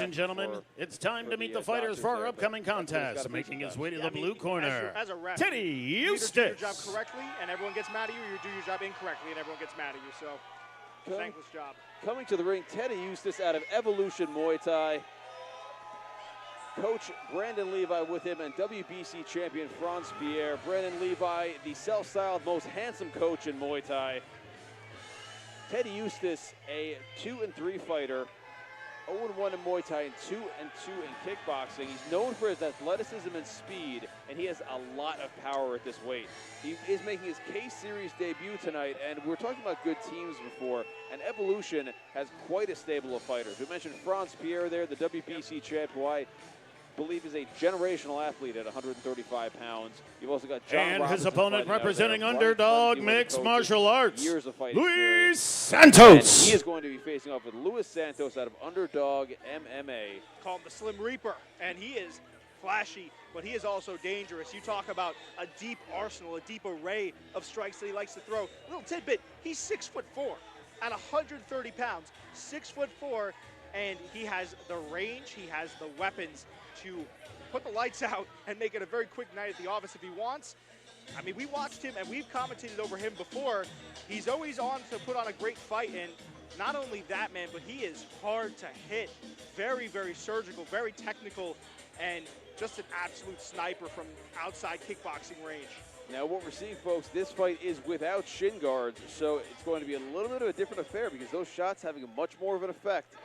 and gentlemen, it's time to meet the fighters for our upcoming contest. Making his way to the blue corner, as a ref, Teddy Eustace. You do your job correctly, and everyone gets mad at you. You do your job incorrectly, and everyone gets mad at you. So, thankless job. Coming to the ring, Teddy Eustace out of Evolution Muay Thai. Coach Brandon Levi with him, and WBC champion Franz Pierre. Brandon Levi, the self-styled most handsome coach in Muay Thai. Teddy Eustace, a 2-3 fighter, 0-1 in Muay Thai and 2-2 in kickboxing. He's known for his athleticism and speed, and he has a lot of power at this weight. He is making his K-Series debut tonight, and we're talking about good teams before, and Evolution has quite a stable of fighters. We mentioned Franz Pierre there, the WBC champ, who I believe is a generational athlete at 135 pounds. You've also got John and Robinson his opponent representing Martin Underdog Cunningham, Mixed Martial Arts, years of fighting Luis experience. Santos. And he is going to be facing off with Luis Santos out of Underdog MMA. Call him the Slim Reaper, and he is flashy, but he is also dangerous. You talk about a deep arsenal, a deep array of strikes that he likes to throw. Little tidbit, he's 6'4" at 130 pounds, 6'4", and he has the range, he has the weapons to put the lights out and make it a very quick night at the office if he wants. I mean, we watched him and we've commentated over him before. He's always on to put on a great fight, and not only that, man, but he is hard to hit. Very, very surgical, very technical, and just an absolute sniper from outside kickboxing range. Now what we're seeing, folks, this fight is without shin guards, so it's going to be a little bit of a different affair because those shots having much more of an effect.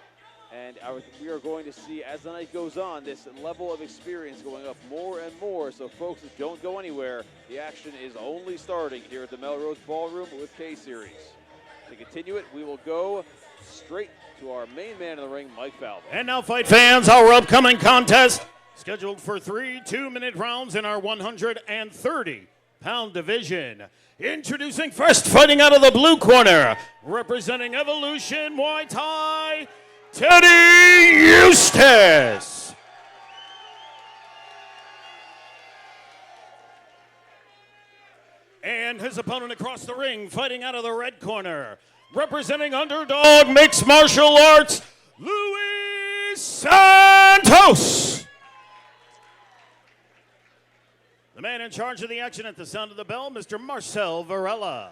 And we are going to see, as the night goes on, this level of experience going up more and more. So, folks, don't go anywhere. The action is only starting here at the Melrose Ballroom with K-Series. To continue it, we will go straight to our main man in the ring, Mike Falvo. And now, fight fans, our upcoming contest, scheduled for 3 2-minute rounds in our 130-pound division. Introducing first, fighting out of the blue corner, representing Evolution Muay Thai, Teddy Eustace. And his opponent across the ring, fighting out of the red corner, representing Underdog Mixed Martial Arts, Luis Santos. The man in charge of the action at the sound of the bell, Mr. Marcel Varela.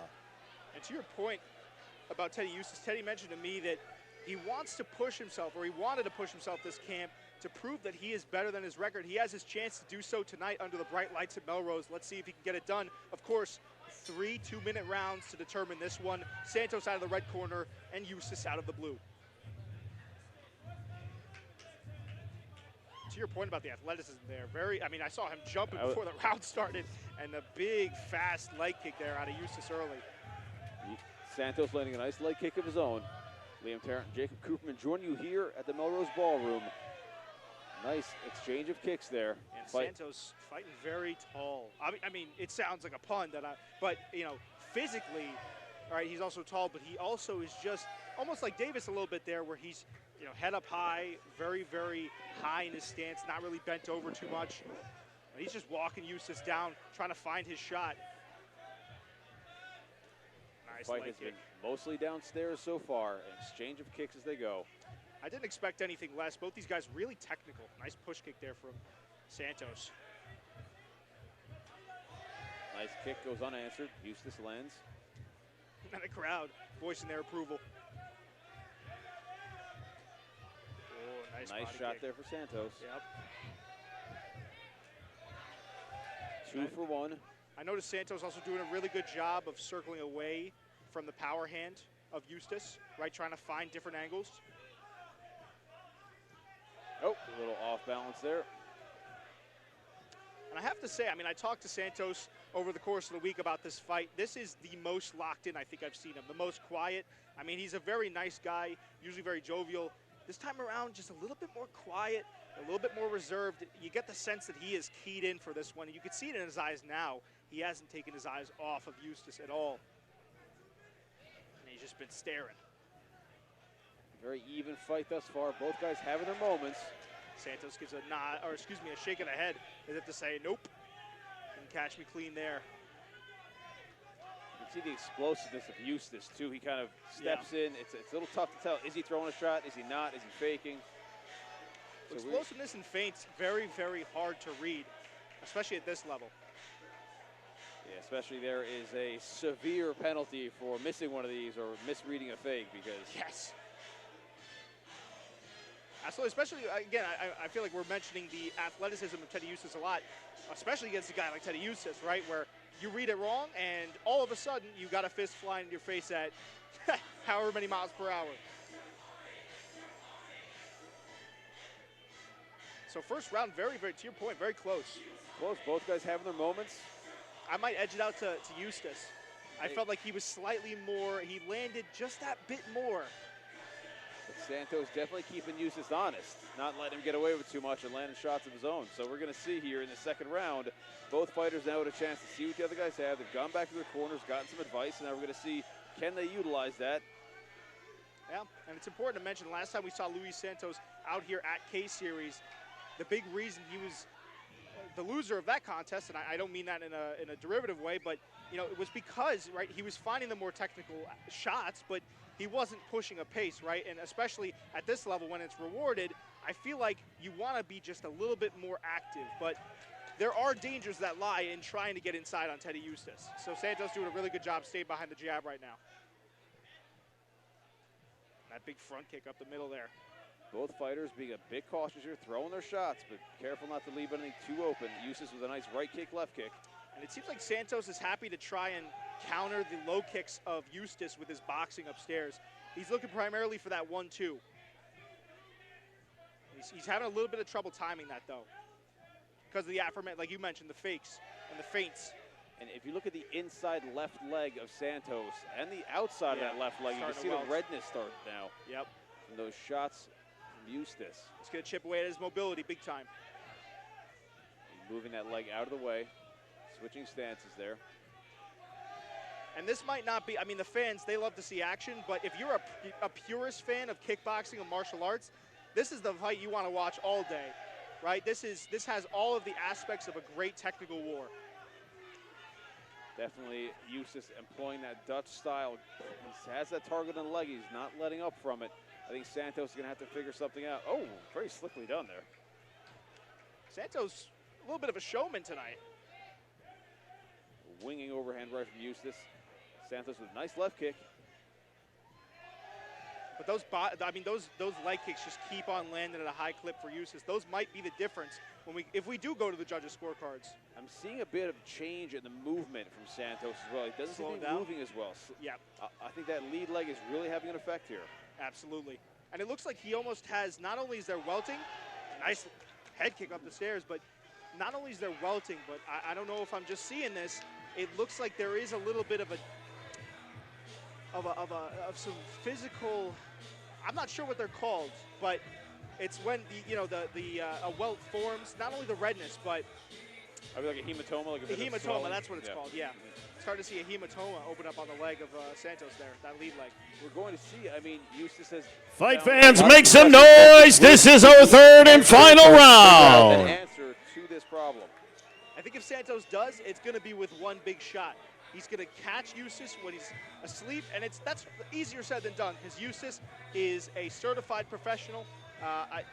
And to your point about Teddy Eustace, Teddy mentioned to me that he wants to push himself, or he wanted to push himself this camp to prove that he is better than his record. He has his chance to do so tonight under the bright lights at Melrose. Let's see if he can get it done. Of course, 3 2-minute rounds to determine this one. Santos out of the red corner and Eustace out of the blue. To your point about the athleticism there, I saw him jumping before the round started, and the big, fast leg kick there out of Eustace early. Santos landing a nice leg kick of his own. Liam Tarrant and Jacob Cooperman join you here at the Melrose Ballroom. Nice exchange of kicks there. And Santos fighting very tall. I mean, it sounds like a pun, but you know, physically, all right, he's also tall, but he also is just almost like Davis a little bit there, where he's, you know, head up high, very, very high in his stance, not really bent over too much. But he's just walking Eustace down, trying to find his shot. Nice Fight leg has kick. been mostly downstairs so far, an exchange of kicks as they go. I didn't expect anything less. Both these guys really technical. Nice push kick there from Santos. Nice kick goes unanswered. Eustace lands. And the crowd voicing their approval. Oh, nice shot kick there for Santos. Yep. 2 for 1. I noticed Santos also doing a really good job of circling away from the power hand of Eustace, right? Trying to find different angles. Oh, a little off balance there. And I have to say, I mean, I talked to Santos over the course of the week about this fight. This is the most locked in I think I've seen him, the most quiet. I mean, he's a very nice guy, usually very jovial. This time around, just a little bit more quiet, a little bit more reserved. You get the sense that he is keyed in for this one. And you can see it in his eyes now. He hasn't taken his eyes off of Eustace at all. And he's just been staring. Very even fight thus far. Both guys having their moments. Santos gives a nod, or excuse me, a shake of the head as if to say, nope. Didn't catch me clean there. You can see the explosiveness of Eustace, too. He kind of steps in. It's a little tough to tell. Is he throwing a shot? Is he not? Is he faking? Explosiveness and feints, very, very hard to read, especially at this level. Yeah, especially there is a severe penalty for missing one of these or misreading a fake because. Yes. Absolutely, especially, again, I feel like we're mentioning the athleticism of Teddy Eustace a lot, especially against a guy like Teddy Eustace, right, where you read it wrong and all of a sudden you got a fist flying in your face at however many miles per hour. So first round, very, very, to your point, very close. Close, both guys having their moments. I might edge it out to Eustace. I felt like he was slightly more, he landed just that bit more. But Santos definitely keeping Eustace honest, not letting him get away with too much and landing shots of his own. So we're going to see here in the second round, both fighters now with a chance to see what the other guys have. They've gone back to their corners, gotten some advice, and now we're going to see, can they utilize that? Yeah, and it's important to mention, last time we saw Luis Santos out here at K-Series, the big reason he was the loser of that contest, and I don't mean that in a derivative way, but you know, it was because, right, he was finding the more technical shots, but he wasn't pushing a pace, right? And especially at this level when it's rewarded, I feel like you want to be just a little bit more active, but there are dangers that lie in trying to get inside on Teddy Eustace. So Santos doing a really good job staying behind the jab right now. That big front kick up the middle there. Both fighters being a bit cautious here, throwing their shots, but careful not to leave anything too open. Eustace with a nice right kick, left kick. And it seems like Santos is happy to try and counter the low kicks of Eustace with his boxing upstairs. He's looking primarily for that 1-2. He's having a little bit of trouble timing that, though, because of the aforementioned, like you mentioned, the fakes and the feints. And if you look at the inside left leg of Santos and the outside of that left leg, you can see the redness start now. Yep. From those shots from Eustace. He's going to chip away at his mobility big time. He's moving that leg out of the way, switching stances there. And this might not be, I mean, the fans, they love to see action, but if you're a purist fan of kickboxing and martial arts, this is the fight you want to watch all day, right? This has all of the aspects of a great technical war. Definitely Eustace employing that Dutch style. He has that target on the leg. He's not letting up from it. I think Santos is going to have to figure something out. Oh, very slickly done there. Santos, a little bit of a showman tonight. Winging overhand right from Eustace. Santos with a nice left kick. But those leg kicks just keep on landing at a high clip for Eustace. Those might be the difference if we do go to the judges' scorecards. I'm seeing a bit of change in the movement from Santos as well. He doesn't seem to be moving as well. Yeah. I think that lead leg is really having an effect here. Absolutely. And it looks like he almost has, not only is there welting, nice head kick up the stairs, but not only is there welting, but I don't know if I'm just seeing this, it looks like there is a little bit of some physical, I'm not sure what they're called, but it's when a welt forms, not only the redness, but I mean, like a hematoma, like a hematoma. That's what it's called. Yeah, starting to see a hematoma open up on the leg of Santos there, that lead leg. We're going to see. I mean, Eustace has. Fight fans, make some noise! This is our third and final round. An answer to this problem. I think if Santos does, it's going to be with one big shot. He's going to catch Eustace when he's asleep, and that's easier said than done because Eustace is a certified professional.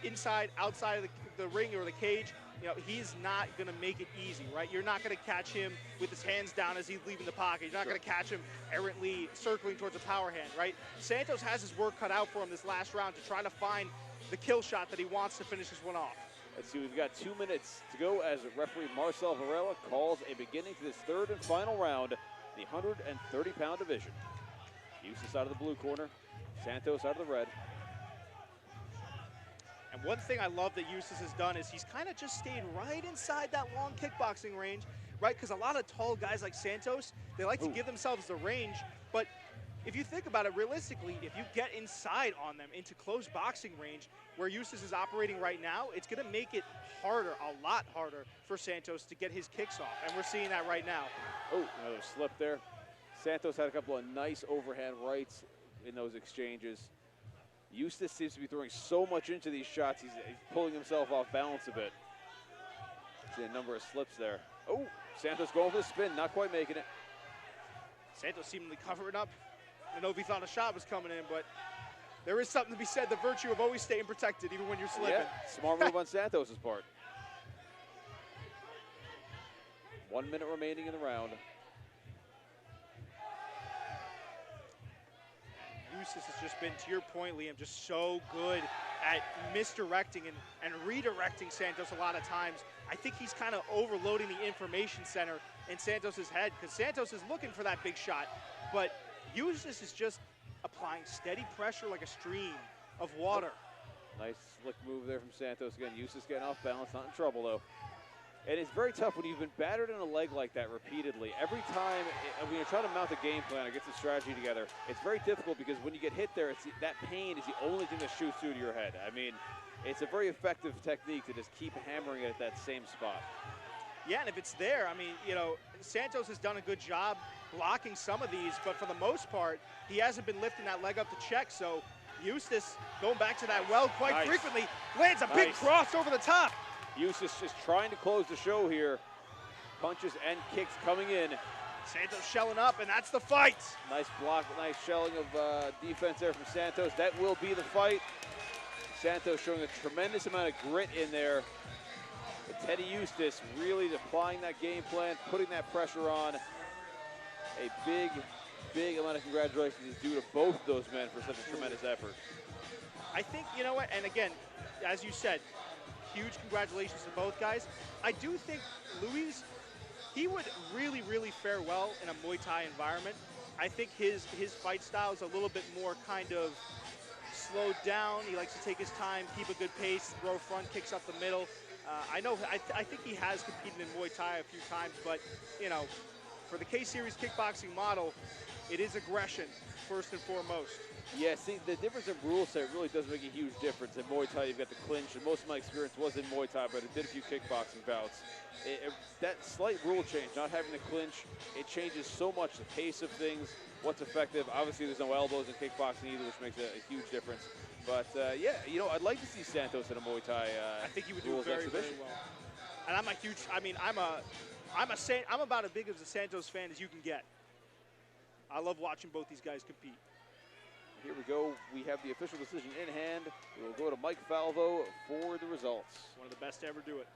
Inside, outside of the ring or the cage, you know, he's not going to make it easy, right? You're not going to catch him with his hands down as he's leaving the pocket. You're not going to catch him errantly circling towards a power hand, right? Santos has his work cut out for him this last round to try to find the kill shot that he wants to finish this one off. Let's see, we've got 2 minutes to go as referee Marcel Varela calls a beginning to this third and final round, the 130-pound division. Eustace out of the blue corner, Santos out of the red. And one thing I love that Eustace has done is he's kind of just stayed right inside that long kickboxing range, right? Because a lot of tall guys like Santos, they like to give themselves the range, but if you think about it realistically, if you get inside on them into close boxing range where Eustace is operating right now, it's going to make it harder, a lot harder for Santos to get his kicks off, and we're seeing that right now. Oh, another slip there. Santos had a couple of nice overhand rights in those exchanges. Eustace seems to be throwing so much into these shots, he's pulling himself off balance a bit. See a number of slips there. Oh, Santos going for the spin, not quite making it. Santos seemingly covering up. I don't know if he thought a shot was coming in, but there is something to be said, the virtue of always staying protected, even when you're slipping. Yeah, smart move on Santos' part. 1 minute remaining in the round. Eustace has just been, to your point, Liam, just so good at misdirecting and redirecting Santos a lot of times. I think he's kind of overloading the information center in Santos' head, because Santos is looking for that big shot, but Eustace is just applying steady pressure like a stream of water. Nice slick move there from Santos. Again, Eustace getting off balance, not in trouble though. And it's very tough when you've been battered in a leg like that repeatedly. Every time when you're trying to mount a game plan or get some strategy together, it's very difficult because when you get hit there, that pain is the only thing that shoots through to your head. I mean, it's a very effective technique to just keep hammering it at that same spot. Yeah, and if it's there, I mean, you know, Santos has done a good job blocking some of these, but for the most part, he hasn't been lifting that leg up to check. So Eustace, going back to that well quite frequently, lands a big cross over the top. Eustace just trying to close the show here. Punches and kicks coming in. Santos shelling up, and that's the fight. Nice block, nice shelling of defense there from Santos. That will be the fight. Santos showing a tremendous amount of grit in there. But Teddy Eustace really applying that game plan, putting that pressure on. A big, big amount of congratulations is due to both those men for such a tremendous effort. I think, you know what, and again, as you said, huge congratulations to both guys. I do think Luis, he would really, really fare well in a Muay Thai environment. I think his fight style is a little bit more kind of slowed down. He likes to take his time, keep a good pace, throw front kicks up the middle. I think he has competed in Muay Thai a few times, but, you know, for the K-Series kickboxing model, it is aggression first and foremost. Yeah, see, the difference in rule set really does make a huge difference. In Muay Thai, you've got the clinch, and most of my experience was in Muay Thai, but I did a few kickboxing bouts. That slight rule change, not having the clinch, it changes so much the pace of things, what's effective. Obviously, there's no elbows in kickboxing either, which makes a huge difference. But, yeah, you know, I'd like to see Santos in a Muay Thai I think he would do very, very well. And I'm a huge, I mean, I'm about as big of a Santos fan as you can get. I love watching both these guys compete. Here we go. We have the official decision in hand. We will go to Mike Falvo for the results. One of the best to ever do it.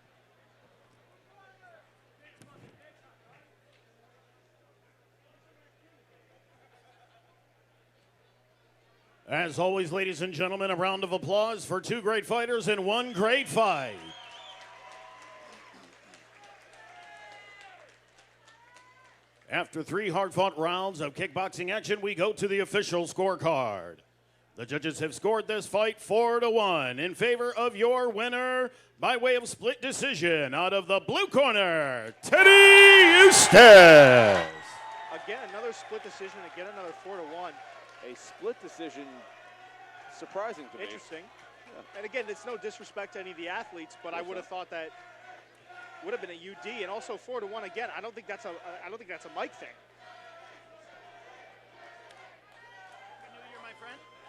As always, ladies and gentlemen, a round of applause for two great fighters and one great fight. After 3 hard-fought rounds of kickboxing action, we go to the official scorecard. The judges have scored this fight 4-1 in favor of your winner by way of split decision out of the blue corner, Teddy Eustace. Again, another split decision. Again, another 4-1. A split decision, surprising to me. Interesting. Yeah. And again, it's no disrespect to any of the athletes, but I would have thought that would have been a UD, and also 4-1 again. I don't think that's a Mike thing.